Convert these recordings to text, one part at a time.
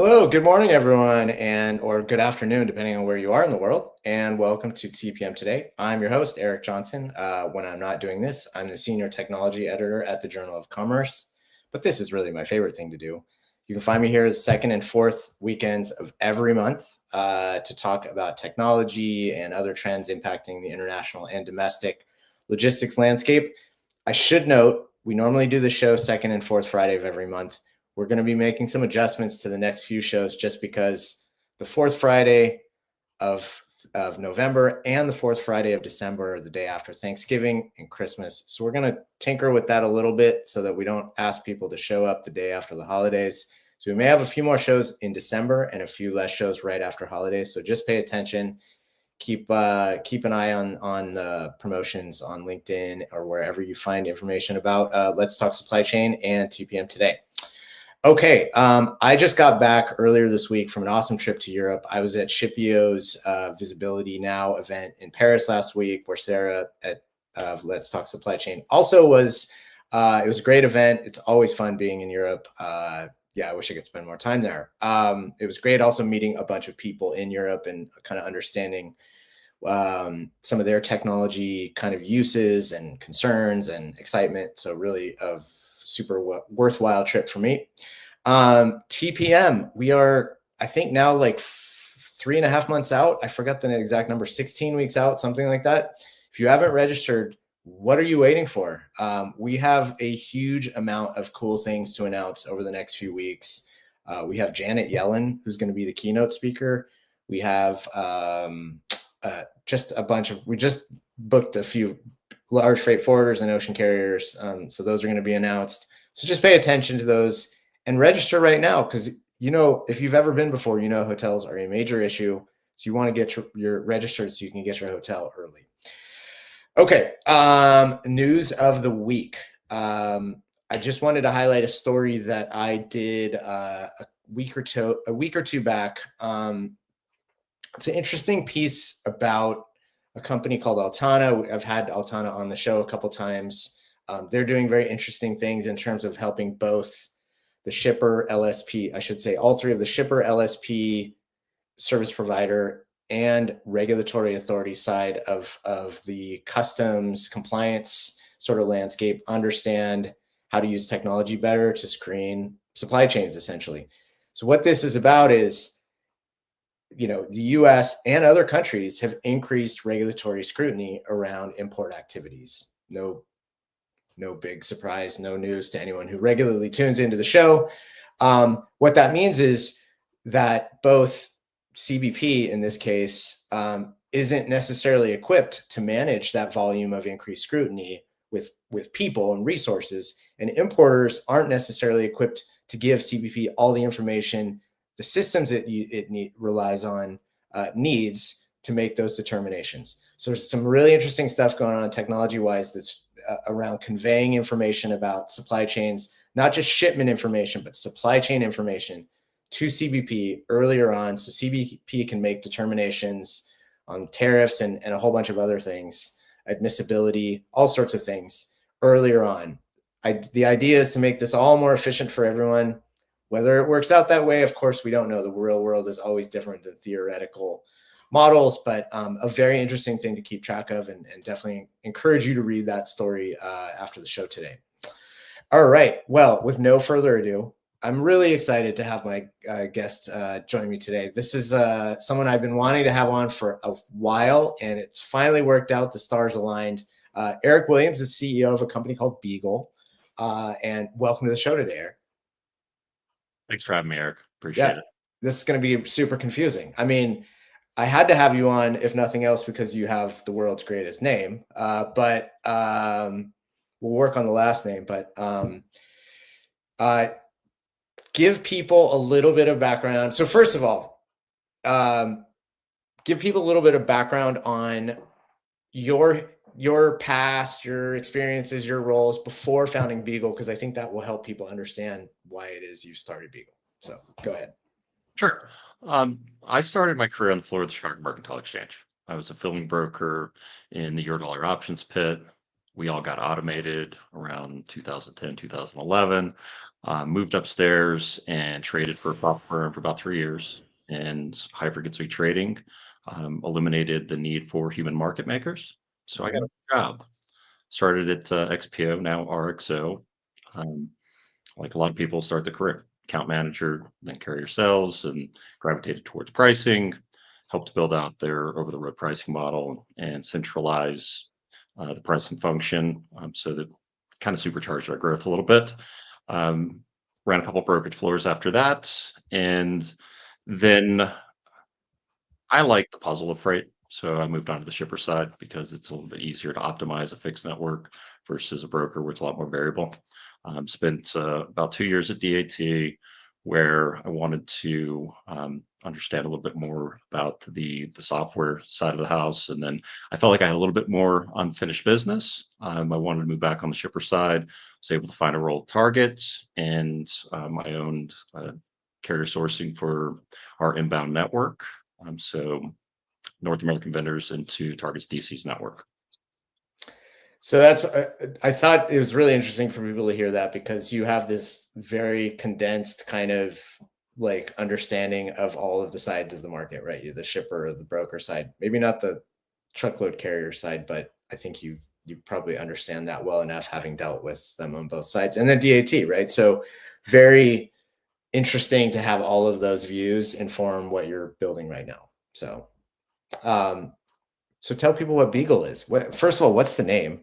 Hello, good morning, everyone, and or good afternoon, depending on where you are in the world. And welcome to TPM Today. I'm your host, Eric Johnson. When I'm not doing this, I'm the senior technology editor at the Journal of Commerce. But this is really my favorite thing to do. You can find me here the second and fourth weekends of every month to talk about technology and other trends impacting the international and domestic logistics landscape. I should note we normally do the show second and fourth Friday of every month. We're going to be making some adjustments to the next few shows just because the fourth Friday of November and the fourth Friday of December are the day after Thanksgiving and Christmas. So we're going to tinker with that a little bit so that we don't ask people to show up the day after the holidays. So we may have a few more shows in December and a few less shows right after holidays. So just pay attention. Keep an eye on the promotions on LinkedIn or wherever you find information about Let's Talk Supply Chain and TPM Today. Okay, I just got back earlier this week from an awesome trip to Europe. I was at Shipio's Visibility Now event in Paris last week, where Sarah at Let's Talk Supply Chain also was. It was a great event. It's always fun being in Europe. Yeah, I wish I could spend more time there. It was great also meeting a bunch of people in Europe and kind of understanding some of their technology kind of uses and concerns and excitement. So really a super worthwhile trip for me. TPM, we are, I think now like 3.5 months out. I forgot the exact number, 16 weeks out, something like that. If you haven't registered, what are you waiting for? We have a huge amount of cool things to announce over the next few weeks. We have Janet Yellen, who's going to be the keynote speaker. We have just a bunch of, we just booked a few large freight forwarders and ocean carriers. So those are going to be announced. So just pay attention to those and register right now. Cause if you've ever been before, hotels are a major issue. So you want to get your registered so you can get your hotel early. Okay. News of the week. I just wanted to highlight a story that I did a week or two back. It's an interesting piece about a company called Altana. I've had Altana on the show a couple times. They're doing very interesting things in terms of helping both the shipper, LSP, I should say, all three of the shipper, LSP, service provider, and regulatory authority side of the customs compliance sort of landscape understand how to use technology better to screen supply chains, essentially. So what this is about is, the US and other countries have increased regulatory scrutiny around import activities. No big surprise, no news to anyone who regularly tunes into the show. What that means is that both CBP, in this case, isn't necessarily equipped to manage that volume of increased scrutiny with people and resources, and importers aren't necessarily equipped to give CBP all the information the systems it relies on needs to make those determinations. So there's some really interesting stuff going on technology-wise that's around conveying information about supply chains, not just shipment information, but supply chain information to CBP earlier on, so CBP can make determinations on tariffs and a whole bunch of other things, admissibility, all sorts of things earlier on. The idea is to make this all more efficient for everyone. Whether it works out that way, of course, we don't know. The real world is always different than theoretical models, but a very interesting thing to keep track of, and definitely encourage you to read that story after the show today. All right. Well, with no further ado, I'm really excited to have my guest join me today. This is someone I've been wanting to have on for a while, and it's finally worked out. The stars aligned. Eric Williams is CEO of a company called Beagle, and welcome to the show today, Eric. Thanks for having me, Eric. Appreciate it. This is going to be super confusing. I mean, I had to have you on, if nothing else, because you have the world's greatest name. But we'll work on the last name. But give people a little bit of background. So first of all, give people a little bit of background on your past, your experiences, your roles before founding Beagle, because I think that will help people understand why it is you started Beagle. So go ahead. Sure. I started my career on the floor of the Chicago Mercantile Exchange. I was a filling broker in the Eurodollar options pit, We all got automated around 2010, 2011. Moved upstairs and traded for a prop firm for about 3 years. And high frequency trading eliminated the need for human market makers. So I got Mhm. a job. Started at XPO, now RXO. Um, like a lot of people start the career, account manager, then carrier sales, and gravitated towards pricing, helped build out their over the road pricing model and centralize the pricing function so that kind of supercharged our growth a little bit. Um, Ran a couple brokerage floors after that. And then I like the puzzle of freight. So I moved on to the shipper side because it's a little bit easier to optimize a fixed network versus a broker where it's a lot more variable. Spent about 2 years at DAT where I wanted to understand a little bit more about the software side of the house. And then I felt like I had a little bit more unfinished business. I wanted to move back on the shipper side, was able to find a role at Target, and I owned carrier sourcing for our inbound network. So North American vendors into Target's DC's network. So that's, I thought it was really interesting for people to hear that because you have this very condensed kind of like understanding of all of the sides of the market, right? You're the shipper, the broker side, maybe not the truckload carrier side, but I think you probably understand that well enough having dealt with them on both sides. And then DAT, right? So very interesting to have all of those views inform what you're building right now. Um, so tell people what Beagle is. First of all, what's the name?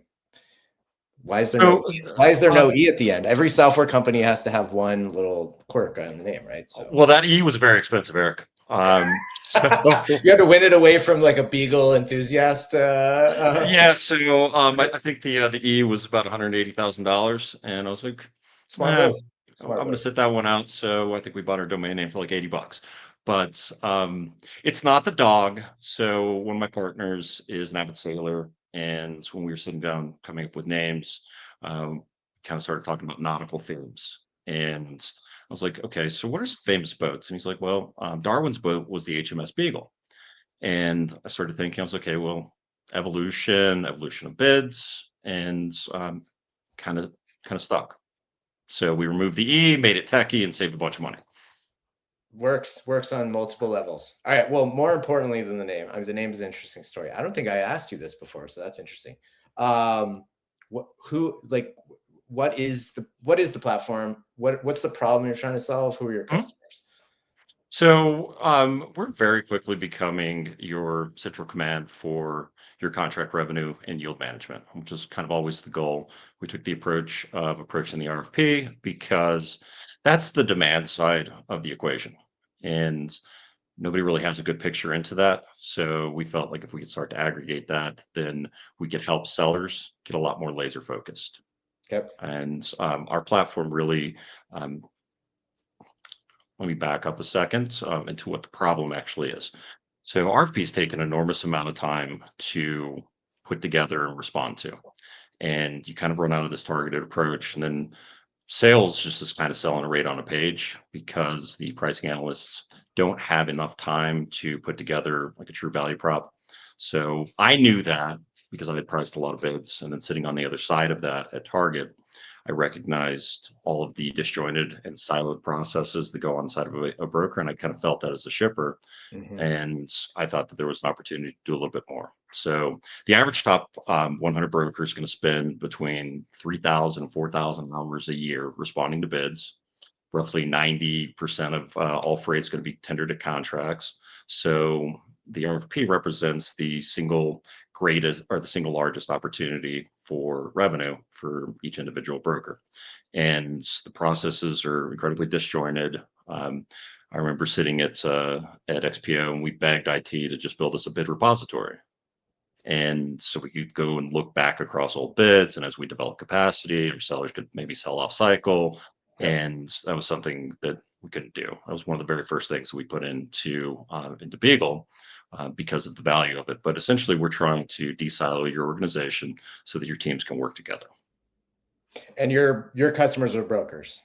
Why is there no So, E? Why is there no E at the end? Every software company has to have one little quirk on the name, right? So well, that E was very expensive, Eric. So you had to win it away from like a Beagle enthusiast. yeah, so I think the E was about $180,000, and I was like, Smart nah, move. I'm Smart gonna move. sit that one out. So I think we bought our domain name for like $80. But it's not the dog. So one of my partners is an avid sailor, and when we were sitting down coming up with names, um, kind of started talking about nautical themes. And I was like, okay, so what are some famous boats? And he's like, well, Darwin's boat was the HMS Beagle. And I started thinking, I was okay, well, evolution of bids, and kind of stuck. So we removed the E, made it techie, and saved a bunch of money. Works on multiple levels. All right. Well, more importantly than the name, I mean, the name is an interesting story. I don't think I asked you this before, so that's interesting. Who like what is the platform? What's the problem you're trying to solve? Who are your Mhm. customers? So we're very quickly becoming your central command for your contract revenue and yield management, which is kind of always the goal. We took the approach of approaching the RFP because that's the demand side of the equation. And nobody really has a good picture into that. So we felt like if we could start to aggregate that, then we could help sellers get a lot more laser focused. Okay. And our platform really, um, let me back up a second into what the problem actually is. So RFPs take an enormous amount of time to put together and respond to. And you kind of run out of this targeted approach. And then sales just is kind of selling a rate on a page because the pricing analysts don't have enough time to put together like a true value prop. So I knew that because I had priced a lot of bids, and then sitting on the other side of that at Target, I recognized all of the disjointed and siloed processes that go on inside of a broker, and I kind of felt that as a shipper, Mhm. and I thought that there was an opportunity to do a little bit more. So the average top 100 broker is going to spend between 3,000 and 4,000 hours a year responding to bids. Roughly 90% of all freight is going to be tendered to contracts. So the RFP represents the single greatest or the single largest opportunity for revenue for each individual broker. And the processes are incredibly disjointed. I remember sitting at XPO, and we begged IT to just build us a bid repository. And so we could go and look back across old bids. And as we develop capacity, our sellers could maybe sell off cycle. Yep. And that was something that we couldn't do. That was one of the very first things we put into Beagle because of the value of it. But essentially, we're trying to de-silo your organization so that your teams can work together. And your customers are brokers.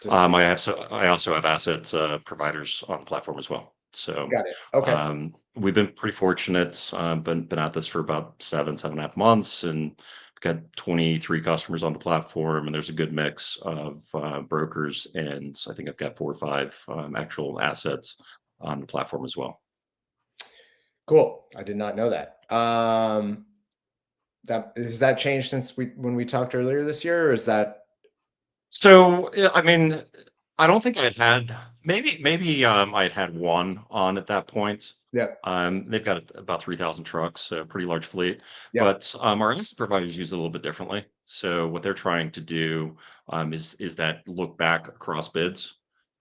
Just to be I also have asset providers on the platform as well. So got it. Okay. we've been pretty fortunate. Been at this for about 7.5 months, and got 23 customers on the platform, and there's a good mix of brokers, and I think I've got 4 or 5 actual assets on the platform as well. Cool. I did not know that. That has that changed since when we talked earlier this year, or is that So, yeah, I mean, I don't think I'd had maybe I'd had one on at that point. yeah, They've got about 3,000 trucks, so a pretty large fleet. yeah. But our asset providers use it a little bit differently. So what they're trying to do is that look back across bids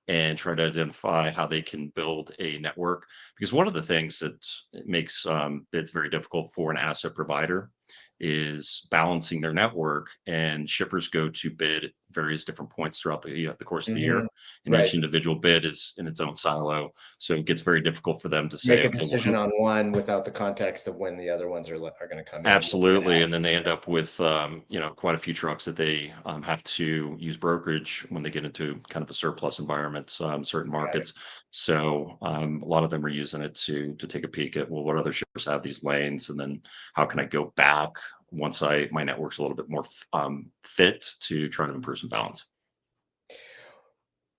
and try to identify how they can build a network. Because one of the things that makes bids very difficult for an asset provider is balancing their network, and shippers go to bid at various different points throughout the course of the Mhm. year, and Right. each individual bid is in its own silo, so it gets very difficult for them to say, Make a okay, well, decision on one without the context of when the other ones are going to come in and what they're going to absolutely, have. and then they end up with quite a few trucks that they have to use brokerage when they get into kind of a surplus environment, certain Got it. markets. So a lot of them are using it to take a peek at, well, what other shippers have these lanes, and then how can I go back once I my network's a little bit more fit to try to improve some balance.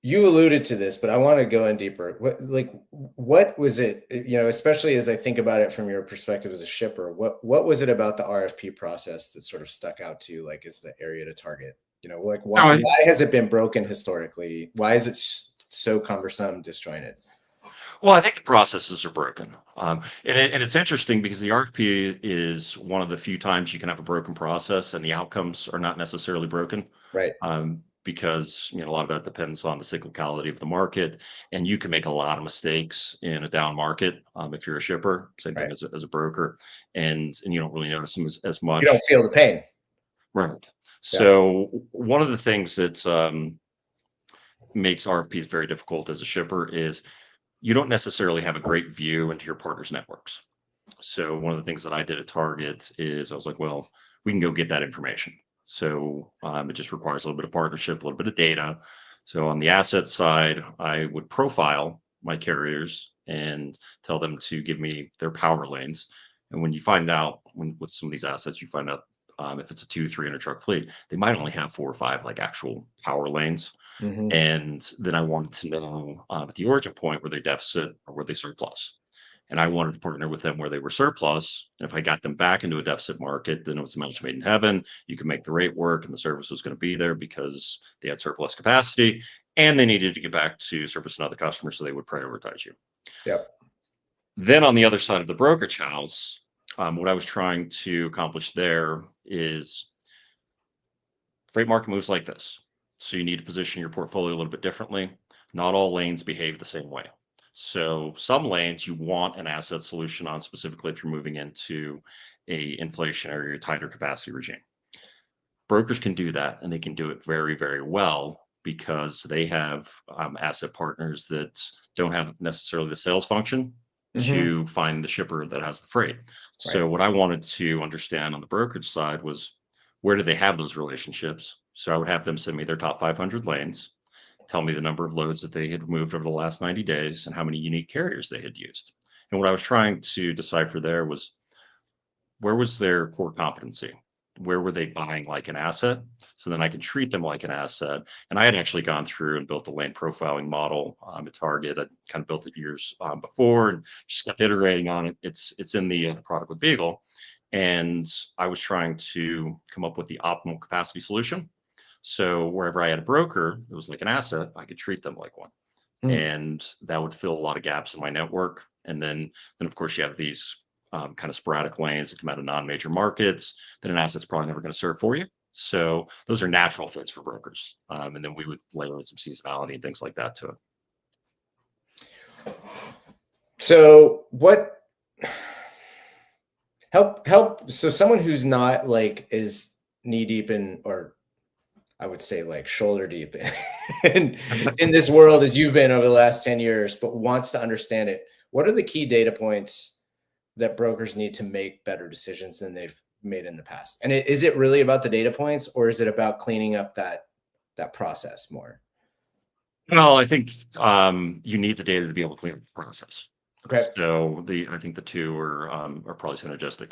You alluded to this, but I want to go in deeper. What was it, especially as I think about it from your perspective as a shipper, what was it about the RFP process that sort of stuck out to you, like, is the area to target? Like, why has it been broken historically? Why is it so cumbersome, disjointed? Well, I think the processes are broken. And it's interesting because the RFP is one of the few times you can have a broken process and the outcomes are not necessarily broken. Right. Because a lot of that depends on the cyclicality of the market, and you can make a lot of mistakes in a down market if you're a shipper. Same thing Right. as a broker, and you don't really notice them as You don't much. feel the pain. Right. Yeah. So one of the things that makes RFPs very difficult as a shipper is you don't necessarily have a great view into your partners' networks. So one of the things that I did at Target is I was like, well, we can go get that information. So it just requires a little bit of partnership, a little bit of data. So on the asset side, I would profile my carriers and tell them to give me their power lanes. And when you find out with some of these assets, you find out if it's a 300 truck fleet, they might only have 4 or 5 like actual power lanes. Hmm. And then I wanted to know at the origin point, were they deficit or were they surplus? And I wanted to partner with them where they were surplus. And if I got them back into a deficit market, then it was a match made in heaven. You could make the rate work and the service was going to be there because they had surplus capacity and they needed to get back to service another customer. So they would prioritize you. Yep. Then on the other side of the brokerage house, what I was trying to accomplish there is freight market moves like this. So you need to position your portfolio a little bit differently. Not all lanes behave the same way. So some lanes you want an asset solution on, specifically if you're moving into a inflationary or tighter capacity regime. Brokers can do that, and they can do it very, very well because they have asset partners that don't have necessarily the sales function Hmm. to find the shipper that has the freight. Right. So what I wanted to understand on the brokerage side was where do they have those relationships? So I would have them send me their top 500 lanes, tell me the number of loads that they had moved over the last 90 days and how many unique carriers they had used. And what I was trying to decipher there was where was their core competency? Where were they buying like an asset? So then I could treat them like an asset. And I had actually gone through and built a lane profiling model at Target. I kind of built it years before and just kept iterating on it. It's in the product with Beagle, and I was trying to come up with the optimal capacity solution. So wherever I had a broker that was like an asset, I could treat them like one, Mm. and that would fill a lot of gaps in my network. And then of course you have these kind of sporadic lanes that come out of non-major markets that an asset's probably never going to serve for you. So those are natural fits for brokers, and then we would layer in some seasonality and things like that to it. So what help so someone who's not like is knee deep in, or I would say like shoulder deep in, in this world as you've been over the last 10 years, but wants to understand it. What are the key data points that brokers need to make better decisions than they've made in the past? And is it really about the data points, or is it about cleaning up that process more? Well, I think you need the data to be able to clean up the process. Okay. So I think the two are probably synergistic.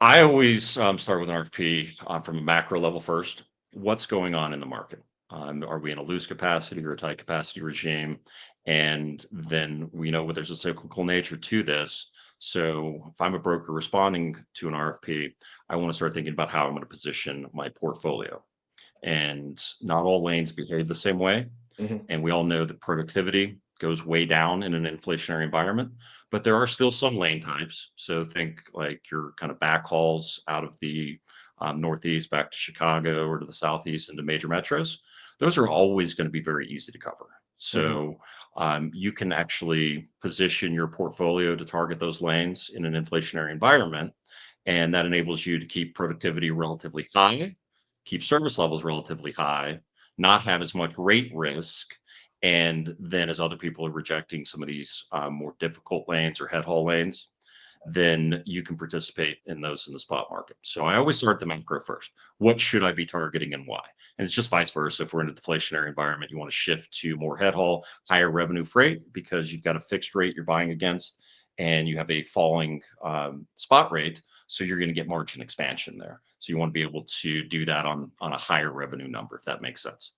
I always start with an RFP from a macro level first. What's going on in the market? Are we in a loose capacity or a tight capacity regime? And then we know there's a cyclical nature to this. So if I'm a broker responding to an RFP, I want to start thinking about how I'm going to position my portfolio. And not all lanes behave the same way. Hmm. And we all know that productivity goes way down in an inflationary environment, but there are still some lane types. So think like your kind of backhauls out of the Northeast back to Chicago or to the Southeast into major metros. Those are always going to be very easy to cover. Hmm. So you can actually position your portfolio to target those lanes in an inflationary environment. And that enables you to keep productivity relatively high, keep service levels relatively high, not have as much rate risk. And then, as other people are rejecting some of these more difficult lanes or head haul lanes, then you can participate in those in the spot market. So I always start the macro first. What should I be targeting and why? And it's just vice versa. If we're in a deflationary environment, you want to shift to more head haul, higher revenue freight because you've got a fixed rate you're buying against and you have a falling spot rate. So you're going to get margin expansion there. So you want to be able to do that on a higher revenue number, if that makes sense.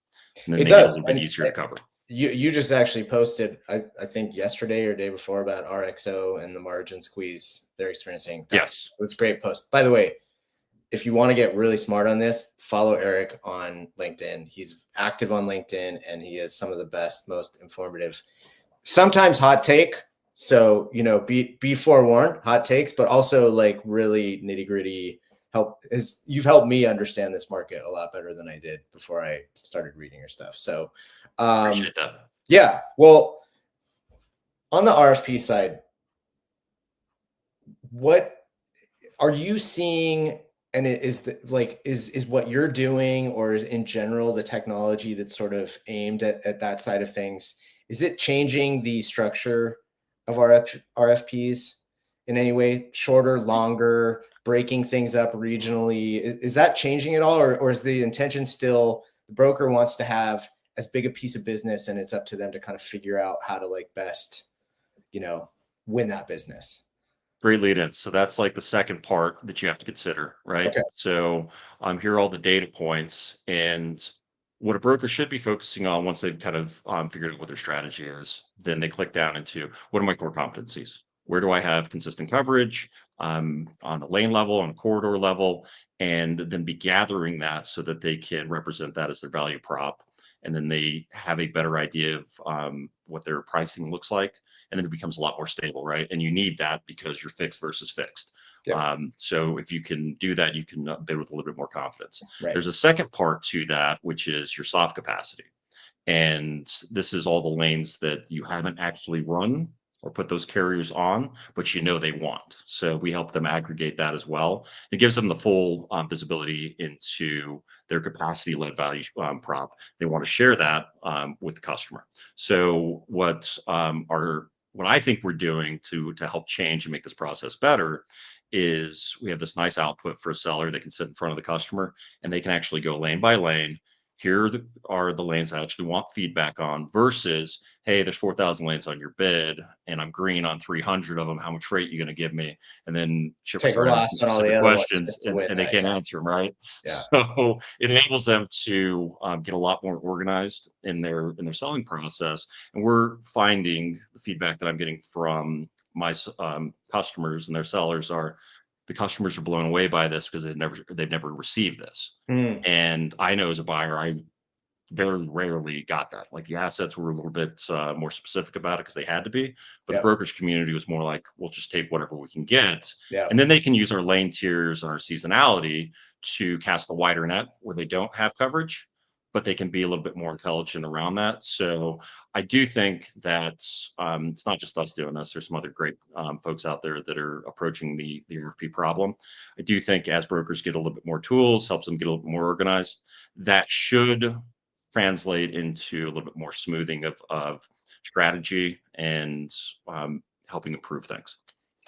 And then It make it a does. little bit And easier to cover. you just actually posted, I think yesterday or day before, about RXO and the margin squeeze they're experiencing. That Yes. was a great post. By the way, if you want to get really smart on this, follow Eric on LinkedIn. He's active on LinkedIn and he is some of the best, most informative, sometimes hot take. So, be forewarned, hot takes, but also like really nitty gritty help. You've helped me understand this market a lot better than I did before I started reading your stuff. So, Appreciate that. yeah, well, on the RFP side, what are you seeing? And is what you're doing, or is in general the technology that's sort of aimed at that side of things, is it changing the structure of RFPs in any way? Shorter, longer, breaking things up regionally? Is that changing at all, or is the intention still the broker wants to have as big a piece of business, and it's up to them to kind of figure out how to like best, you know, win that business? Great lead in. So that's like the second part that you have to consider, right? Okay. So here are all the data points and what a broker should be focusing on once they've kind of figured out what their strategy is. Then they click down into what are my core competencies? Where do I have consistent coverage on the lane level, on a corridor level, and then be gathering that so that they can represent that as their value prop. And then they have a better idea of what their pricing looks like and then it becomes a lot more stable, right? And you need that because you're fixed versus fixed. Yeah. So if you can do that, you can bid with a little bit more confidence. Right. There's a second part to that, which is your soft capacity. And this is all the lanes that you haven't actually run or put those carriers on, but you know they want. So we help them aggregate that as well. It gives them the full visibility into their capacity-led value prop. They want to share that with the customer. So what I think we're doing to help change and make this process better is we have this nice output for a seller that can sit in front of the customer and they can actually go lane by lane. Here are the lanes I actually want feedback on versus, hey, there's 4,000 lanes on your bid and I'm green on 300 of them. How much freight are you going to give me? And then shippers Take a start asking loss on all the specific other ones questions just to win and they that. can't answer them, right? Yeah. So it enables them to get a lot more organized in their selling process. And we're finding the feedback that I'm getting from my customers and their sellers are the customers are blown away by this because they've never received this. Mm, And I know as a buyer, I very rarely got that. Like the assets were a little bit more specific about it because they had to be, but the yep. brokerage community was more like, we'll just take whatever we can get. Yeah. And then they can use our lane tiers and our seasonality to cast a wider net where they don't have coverage, but they can be a little bit more intelligent around that. So I do think that it's not just us doing this. There's some other great folks out there that are approaching the RFP problem. I do think as brokers get a little bit more tools, helps them get a little bit more organized, that should translate into a little bit more smoothing of strategy and helping improve things.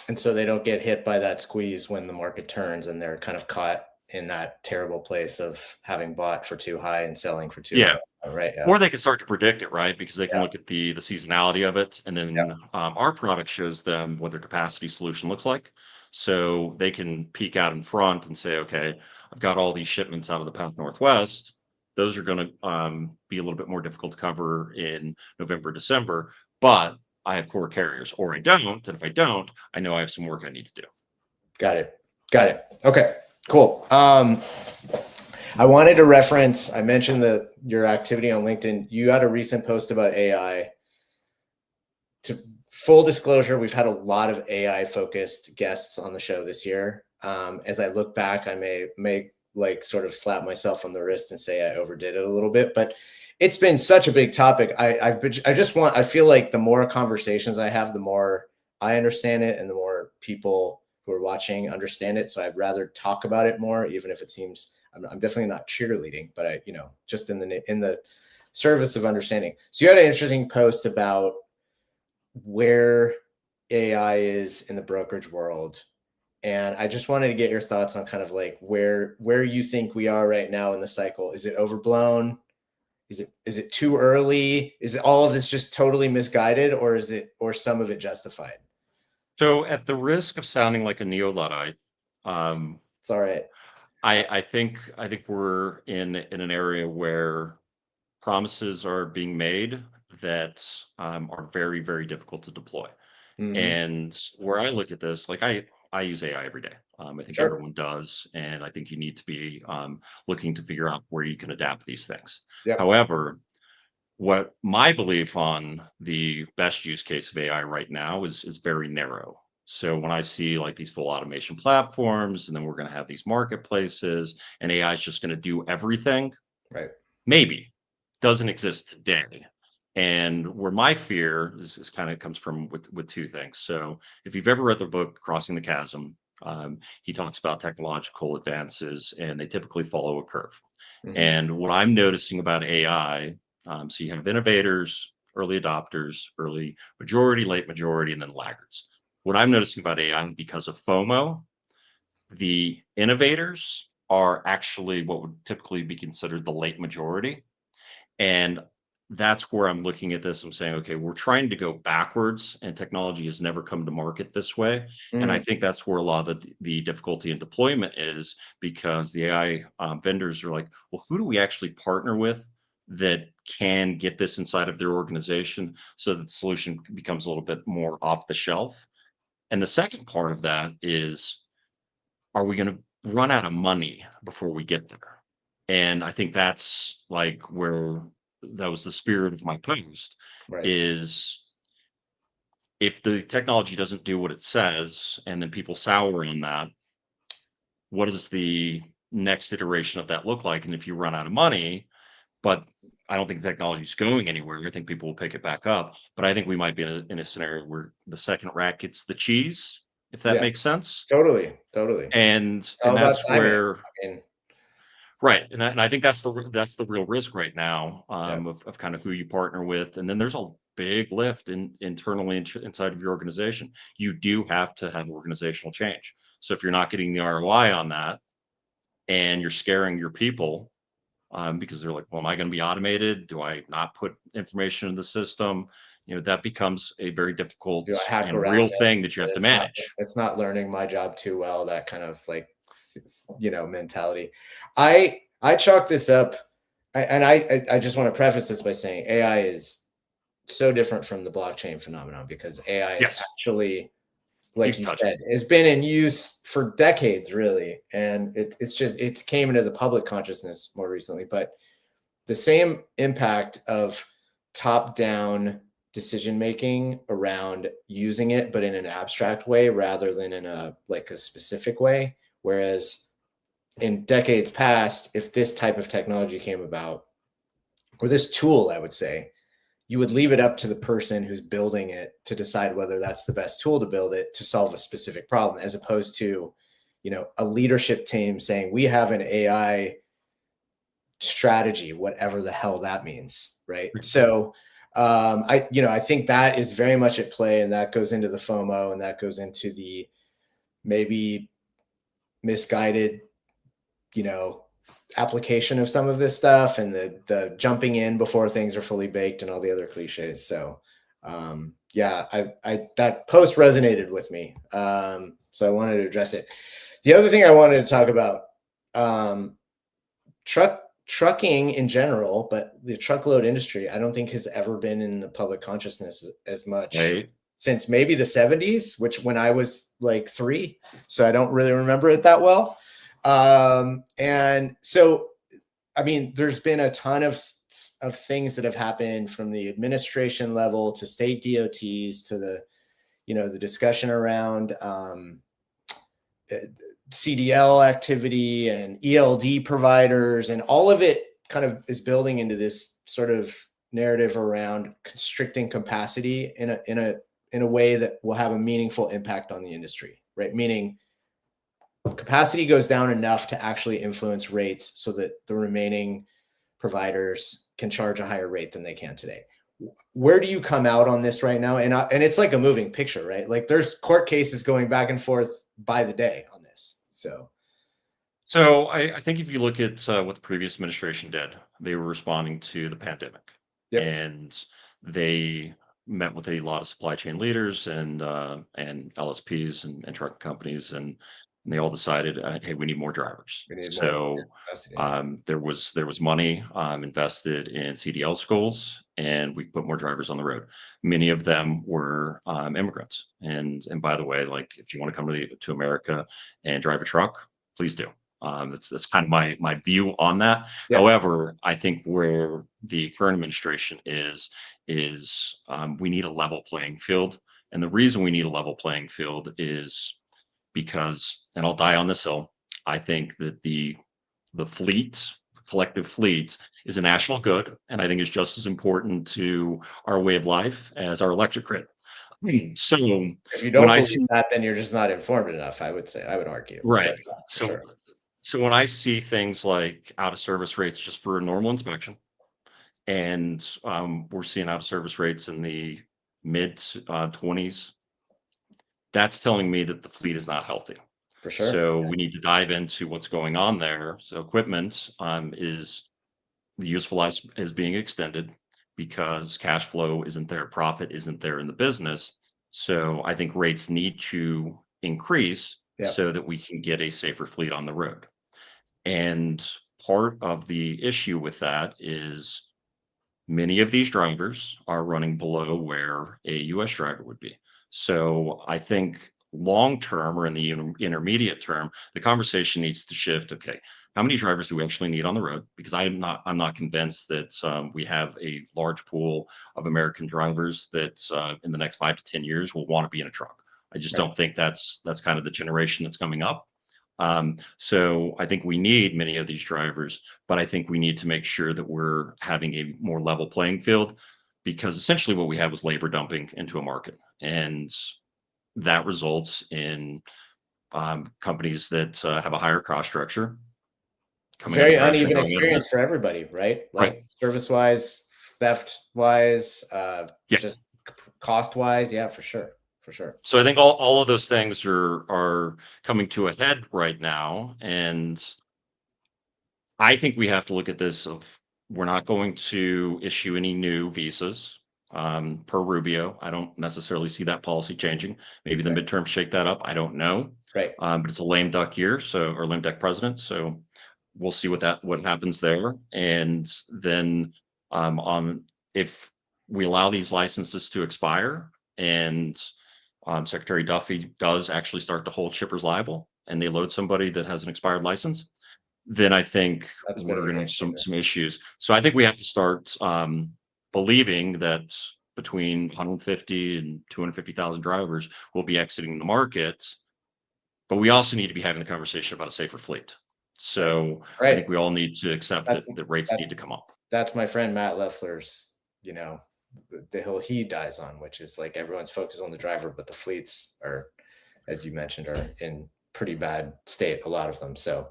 And so they don't get hit by that squeeze when the market turns and they're kind of caught in that terrible place of having bought for too high and selling for too Yeah, low. Oh, right. Yeah. Or they can start to predict it, right? Because they can Yeah. look at the seasonality of it, and Yeah. then our product shows them what their capacity solution looks like. So they can peek out in front and say, okay, I've got all these shipments out of the Pac Northwest. Those are going to be a little bit more difficult to cover in November, December, but I have core carriers, or I don't. And if I don't, I know I have some work I need to do. Got it. Got it. Okay. Cool. I wanted to reference. I mentioned your activity on LinkedIn. You had a recent post about AI. To full disclosure, we've had a lot of AI focused guests on the show this year. As I look back, I may like sort of slap myself on the wrist and say I overdid it a little bit, but it's been such a big topic. I feel like the more conversations I have, the more I understand it, and the more people who are watching understand it. So I'd rather talk about it more, even if it seems I'm definitely not cheerleading, but just in the service of understanding. So you had an interesting post about where AI is in the brokerage world. And I just wanted to get your thoughts on kind of like where you think we are right now in the cycle. Is it overblown? Is it too early? Is it all of this just totally misguided, or some of it justified? So, at the risk of sounding like a neo-Luddite, um, It's all right. I think we're in an area where promises are being made that are very, very difficult to deploy. Mm-hmm. And where I look at this, like I use AI every day. I think Sure. everyone does, and I think you need to be looking to figure out where you can adapt these things. Yep. However, what my belief on the best use case of AI right now is very narrow. So when I see like these full automation platforms, and then we're going to have these marketplaces, and AI is just going to do everything, Right. maybe doesn't exist today. And where my fear is kind of comes from with two things. So if you've ever read the book Crossing the Chasm, he talks about technological advances, and they typically follow a curve. Mm-hmm. And what I'm noticing about AI, so you have innovators, early adopters, early majority, late majority, and then laggards. What I'm noticing about AI, because of FOMO, the innovators are actually what would typically be considered the late majority. And that's where I'm looking at this. I'm saying, okay, we're trying to go backwards, and technology has never come to market this way. And I Mm-hmm. think that's where a lot of the difficulty in deployment is, because the AI vendors are like, well, who do we actually partner with that can get this inside of their organization so that the solution becomes a little bit more off the shelf? And the second part of that is, are we going to run out of money before we get there? And I think that's like where that was the spirit of my post Right. is, if the technology doesn't do what it says and then people sour on that, what does the next iteration of that look like? And if you run out of money, but I don't think the technology is going anywhere, I think people will pick it back up. But I think we might be in a scenario where the second rat gets the cheese, if that Yeah. makes sense. Totally. Totally. And It's all about that's timing. where I mean, right, and I think that's the real risk right now, yeah. of kind of who you partner with, and then there's a big lift internally inside of your organization. You do have to have organizational change. So if you're not getting the ROI on that, and you're scaring your people, because they're like, "Well, am I going to be automated? Do I not put information in the system?" That becomes a very difficult Do I hack and around real thing this? that you have to It's not manage. it's not learning my job too well, that kind of like mentality. I chalk this up, and I just want to preface this by saying AI is so different from the blockchain phenomenon, because AI is Yes, actually, like you've you touched said, it. has been in use for decades, really, and it came into the public consciousness more recently, but the same impact of top down decision making around using it, but in an abstract way rather than in a specific way. Whereas in decades past, if this type of technology came about, or this tool, I would say, you would leave it up to the person who's building it to decide whether that's the best tool to build it to solve a specific problem, as opposed to, a leadership team saying, we have an AI strategy, whatever the hell that means, right? So I think that is very much at play, and that goes into the FOMO, and that goes into the maybe misguided, you know, application of some of this stuff and the jumping in before things are fully baked and all the other cliches. So yeah, I that post resonated with me. So I wanted to address it. The other thing I wanted to talk about, um, trucking in general, but the truckload industry, I don't think has ever been in the public consciousness as much Right. since maybe the 70s, which when I was like 3, so I don't really remember it that well. And so, I mean, there's been a ton of things that have happened from the administration level to state DOTs to the, the discussion around CDL activity and ELD providers, and all of it kind of is building into this sort of narrative around constricting capacity in a way that will have a meaningful impact on the industry, right? Meaning capacity goes down enough to actually influence rates so that the remaining providers can charge a higher rate than they can today. Where do you come out on this right now? And it's like a moving picture, right? Like there's court cases going back and forth by the day on this. So So I think if you look at what the previous administration did, they were responding to the pandemic, yep, and they met with a lot of supply chain leaders and LSPs and trucking companies, and they all decided, hey, we need more drivers. we need more So capacity. there was money invested in CDL schools, and we put more drivers on the road. Many of them were immigrants, and by the way, like if you want to come to America and drive a truck, please do. That's kind of my view on that. Yeah, However, I think where the current administration is we need a level playing field, and the reason we need a level playing field is because, and I'll die on this hill, I think that the fleet, collective fleet, is a national good, and I think it's just as important to our way of life as our electric grid. So if you when don't I believe see that, then you're just not informed enough. I would say, I would argue. So right, yeah, for so sure. so when I see things like out of service rates just for a normal inspection, and we're seeing out of service rates in the mid 20s, that's telling me that the fleet is not healthy. For sure. So we need to dive into what's going on there. So equipment is the useful life is being extended because cash flow isn't there, profit isn't there in the business. So I think rates need to increase Yeah. so that we can get a safer fleet on the road. And part of the issue with that is many of these drivers are running below where a US driver would be. So I think long term or in the intermediate term, the conversation needs to shift. Okay, how many drivers do we actually need on the road? Because I'm not convinced that we have a large pool of American drivers that in the next 5 to 10 years will want to be in a truck. I just Right. don't think that's kind of the generation that's coming up. So I think we need many of these drivers, but I think we need to make sure that we're having a more level playing field, because essentially what we had was labor dumping into a market, and that results in companies that have a higher cost structure coming under Very pressure and uneven going out of experience for business. everybody, right? Right. Like service wise, theft wise, Yeah. just cost wise. Yeah, for sure. For sure. So I think all of those things are coming to a head right now, and I think we have to look at this of we're not going to issue any new visas per Rubio. I don't necessarily see that policy changing. Maybe the Right. midterms shake that up. I don't know. Right. But it's a lame duck year, so or lame duck president. So we'll see what happens there. And then on if we allow these licenses to expire and Secretary Duffy does actually start to hold shippers liable and they load somebody that has an expired license, then I think That's a bit we're of a going to game have some changer. some issues. So I think we have to start believing that between 150 and 250,000 drivers will be exiting the market, but we also need to be having the conversation about a safer fleet. Right. So I Right. think we all need to accept That's that the rates that need to come up. that's my friend Matt Leffler's, the hill he dies on, which is like everyone's focused on the driver, but the fleets are, as you mentioned, are in pretty bad state, a lot of them. So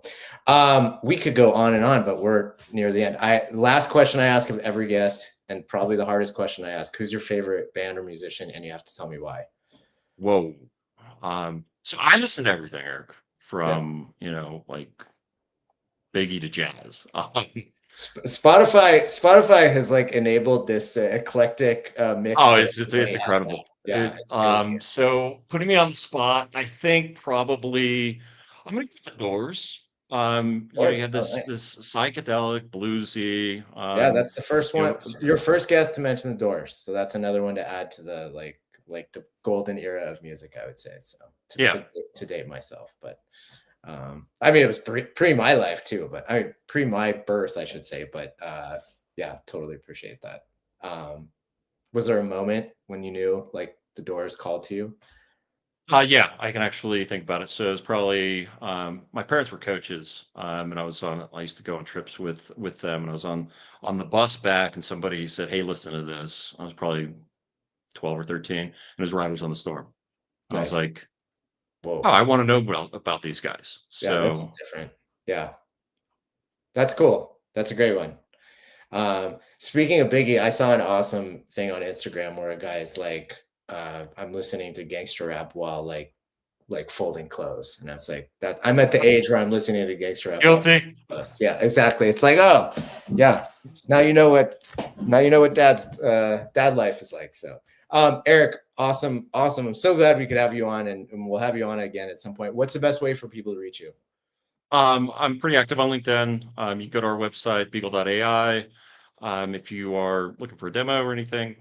we could go on and on, but we're near the end. Last question I ask of every guest, and probably the hardest question I ask: who's your favorite band or musician? And you have to tell me why. Whoa. So I listen to everything, Eric, Yeah. from like Biggie to jazz. Spotify has like enabled this eclectic mix Oh, that it's everybody has now. incredible. Yeah, it's crazy. So putting me on the spot, I think probably I'm gonna get the Doors. Of You course. had Oh, this nice. psychedelic, bluesy, Yeah, that's the first you one. know, Your first guest to mention the Doors, so that's another one to add to the like the golden era of music, I would say. So yeah. to date myself, but I mean, it was pre my life too, but I mean, pre my birth, I should say. But yeah, totally appreciate that. Was there a moment when you knew like the Doors called to you? Yeah, I can actually think about it. So it's probably my parents were coaches, and I used to go on trips with them, and I was on the bus back, and somebody said, "Hey, listen to this." I was probably 12 or 13, and it was Riders on the Storm. I was Nice. like, "Oh, Whoa. I want to know about these guys." Yeah, this is So different. Yeah, that's cool. That's a great one. Speaking of Biggie, I saw an awesome thing on Instagram where a guy is like, I'm listening to gangster rap while like folding clothes. And I was like, that I'm at the age where I'm listening to gangster rap while guilty. folding clothes. Yeah, exactly. It's like, oh yeah. Now you know what dad's dad life is like. So Eric, awesome. I'm so glad we could have you on and we'll have you on again at some point. What's the best way for people to reach you? I'm pretty active on LinkedIn. You can go to our website, beagle.ai. If you are looking for a demo or anything,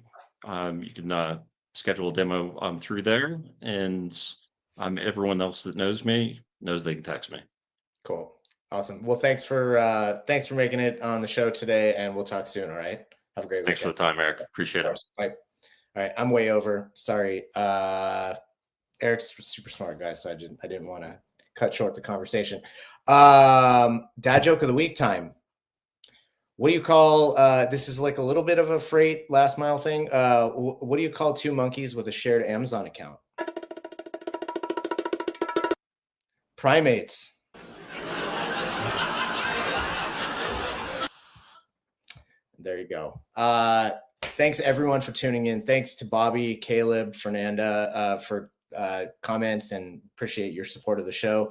you can schedule a demo through there. And everyone else that knows me knows they can text me. Cool. Awesome. Well, thanks for making it on the show today, and we'll talk soon. All right. Have a great Thanks for weekend. the time, Eric. Of Appreciate it. course. Bye. All right. I'm way over. Sorry. Eric's super smart guy, so I didn't want to cut short the conversation. Dad joke of the week time. What do you call this is like a little bit of a freight last mile thing. What do you call two monkeys with a shared Amazon account? Primates. There you go. Thanks everyone for tuning in. Thanks to Bobby, Caleb, Fernanda for comments, and appreciate your support of the show.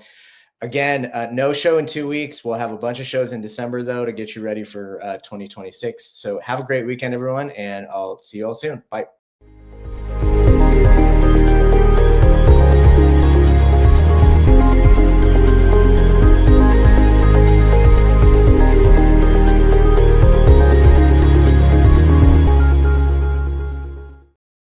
Again, no show in 2 weeks. We'll have a bunch of shows in December though to get you ready for 2026. So have a great weekend, everyone, and I'll see you all soon. Bye.